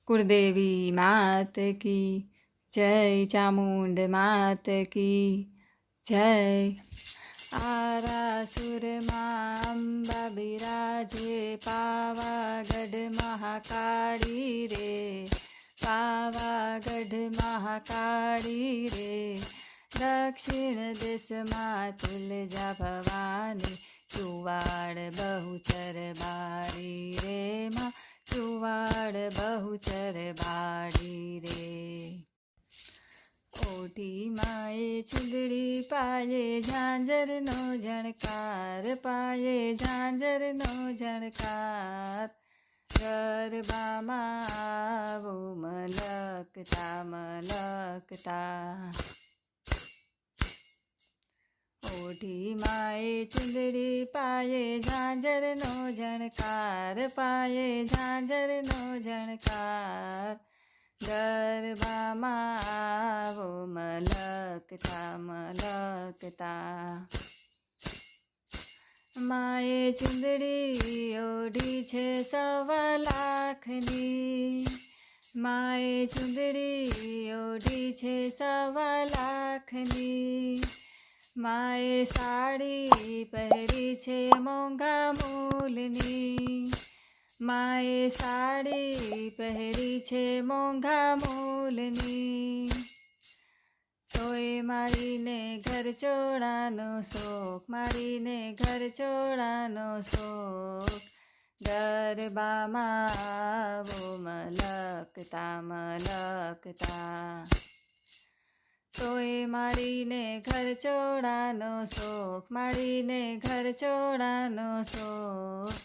कुलदेवी मात की जय, चामुंड मात की जय। आरासुर माँ अम्बा बिराजे, पावागढ़ महाकाली रे, पावागढ़ महाकाली रे। दक्षिण दिश माँ तुलजा भवानी, चुवाड़ बहुचर बाड़ी रे माँ, चुवाड़ बहुचर बाड़ी रे। ओठी माए चुंदड़ी पाये, झांझरनो झणकार पाये, झांझरनो झणकार। गरबाમાં આવો મલકતા મલકતા। ઓઢી માએ ચુંદડી પાયે, ઝાંઝરનો ઝણકાર પાયે, ઝાંઝરનો ઝણકાર। ગરબામાં આવો મલકતા મલકતા। માએ ચુંદડી ઓઢી છે 1.25 લાખની, માએ ચુંદડી ઓઢી છે 1.25 લાખની। માએ સાડી પહેરી છે મોંઘા મૂલની, માએ સાડી પહેરી છે મોંઘા મૂલની। તોય મારીને ઘર ચોળાનો શોખ, મારીને ઘર ચોળાનો શોખ। ગરબામાં આવો મલકતા મલકતા। તોય મારીને ઘર ચોળાનો શોખ, મારીને ઘર ચોળાનો શોખ।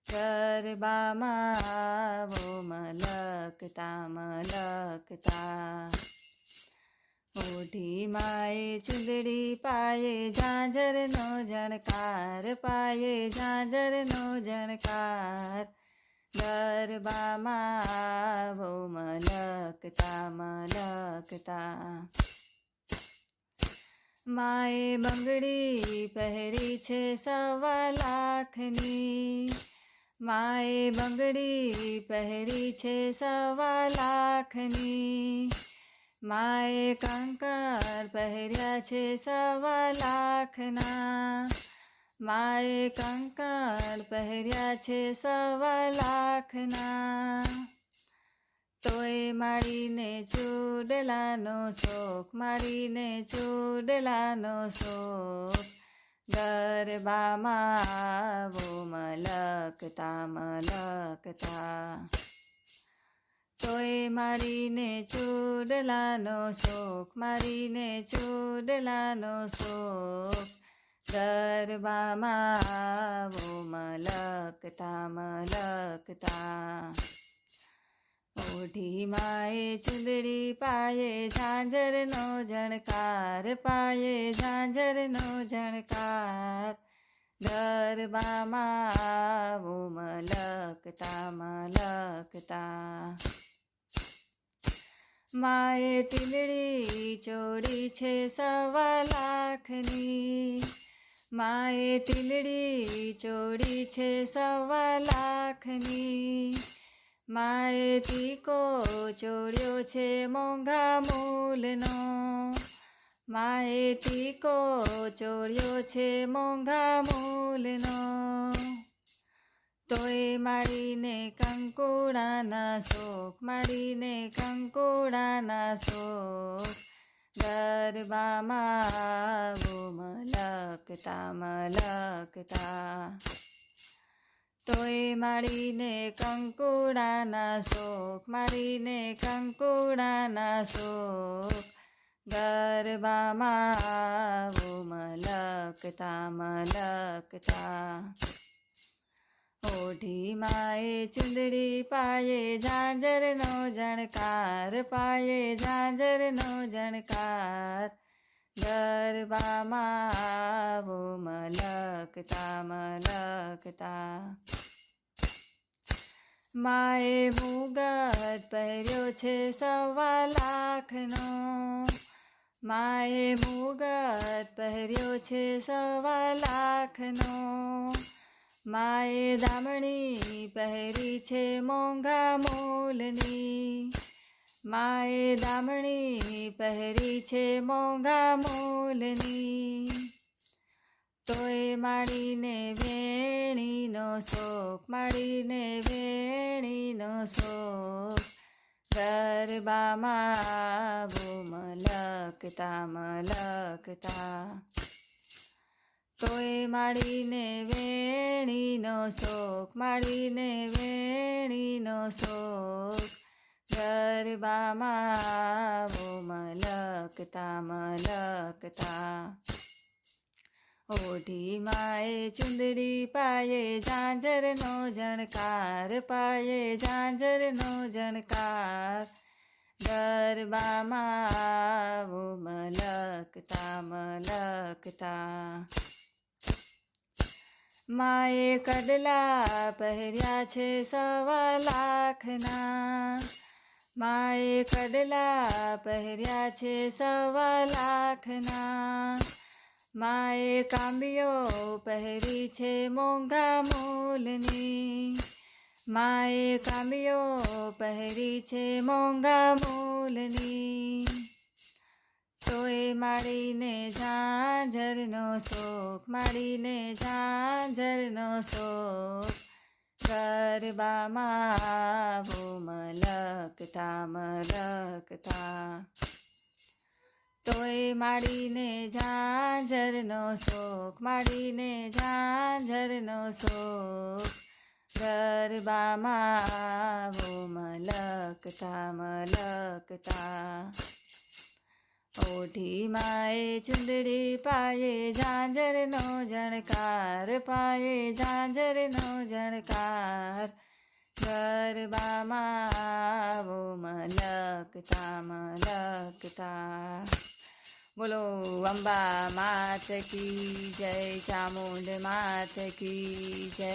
ગરબામાં આવો મલકતા મલકતા। ઓઢી માએ ચુંદડી પાયે, ઝાંઝરનો ઝણકાર પાયે, ઝાંઝરનો ઝણકાર। ગરબામાં આવો મલકતા મલકતા। માએ બંગડી પહેરી છે 1.25 લાખની, માએ બંગડી પહેરી છે 1.25 લાખની। માએ કંકણ પહેર્યા છે 1.25 લાખના, માએ કંકણ પહેર્યા છે 1.25 લાખના। તોય મારીને ચૂડલાનો શોખ, મારીને ચૂડલાનો શોખ। ગરબામાં આવો મલકતા મલકતા। તોય મારીને ચૂડલાનો શોખ, મારીને ચૂડલાનો શોખ। ગરબામાં આવો મલકતા મલકતા। ઓઢી માએ ચુંદડી પાયે, ઝાંઝરનો ઝણકાર પાયે, ઝાંઝરનો ઝણકાર। ગરબામાં આવો મલકતા મલકતા। માએ ટીલડી ચોળી છે 1.25 લાખની, માએ ટીલડી ચોળી છે 1.25 લાખની। માએ ટીકો ચોળ્યો છે મોંઘા મૂલનો, માએ ટીકો ચોળ્યો છે મોંઘા મૂલનો। તોય મારીને કંકુડાના શોખ, મારીને કંકુડાના શોખ। ગરબામાં આવો મલકતા મલકતા। તોય મારીને કંકુડાના શોખ, મારીને કંકુડાના શોખ। ગરબામાં આવો મલકતા મલકતા। ઓઢી માએ ચુંદડી પાયે, ઝાંઝરનો ઝણકાર પાયે, ઝાંઝરનો ઝણકાર। ગરબામાં આવો મલકતા મલકતા। માએ મુગટ પહેર્યો છે 1.25 લાખનો, માએ મુગટ પહેર્યો છે 1.25 લાખનો। માએ દામણી પહેરી છે મોંઘા મોલની, માએ દામણી પહેરી છે મોંઘા મોલની, તોય માડીને વેણીનો શોખ, માડીને વેણીનો શોખ, ગરબામાં આવું મલકતા મલકતા, તોય માડીને વેણીનો શોખ, માડીને વેણીનો શોખ, ગરબામાં આવું મલકતા મલકતા, ઓઢી માએ ચુંદડી પાયે ઝાંઝરનો ઝણકાર, પાયે ઝાંઝરનો ઝણકાર, ગરબામાં આવું મલકતા મલકતા, માએ કડલા પહેર્યા છે 1.25 લાખના, માએ કડલા પહેર્યા છે 1.25 લાખના, માએ કાંબીઓ પહેરી છે મોંઘા મોલની, માએ કાંબીઓ પહેરી છે મોંઘા મોલની, તોય માડીને ઝાંઝરનો શોખ, માડીને ઝાંઝરનો શોખ, ગરબામાં આવું મલકતા મલકતા, તોય માડીને ઝાંઝરનો શોખ, માડીને ઝાંઝરનો શોખ, ગરબામાં આવું મલકતા મલકતા, ઓઢી માએ ચુંદડી પાયે ઝાંઝરનો ઝણકાર, પાયે ઝાંઝરનો ઝણકાર, ગરબામાં આવું મલકતા મલકતા. બોલો અંબા માત કી જય, ચામુંડ માત કી જય.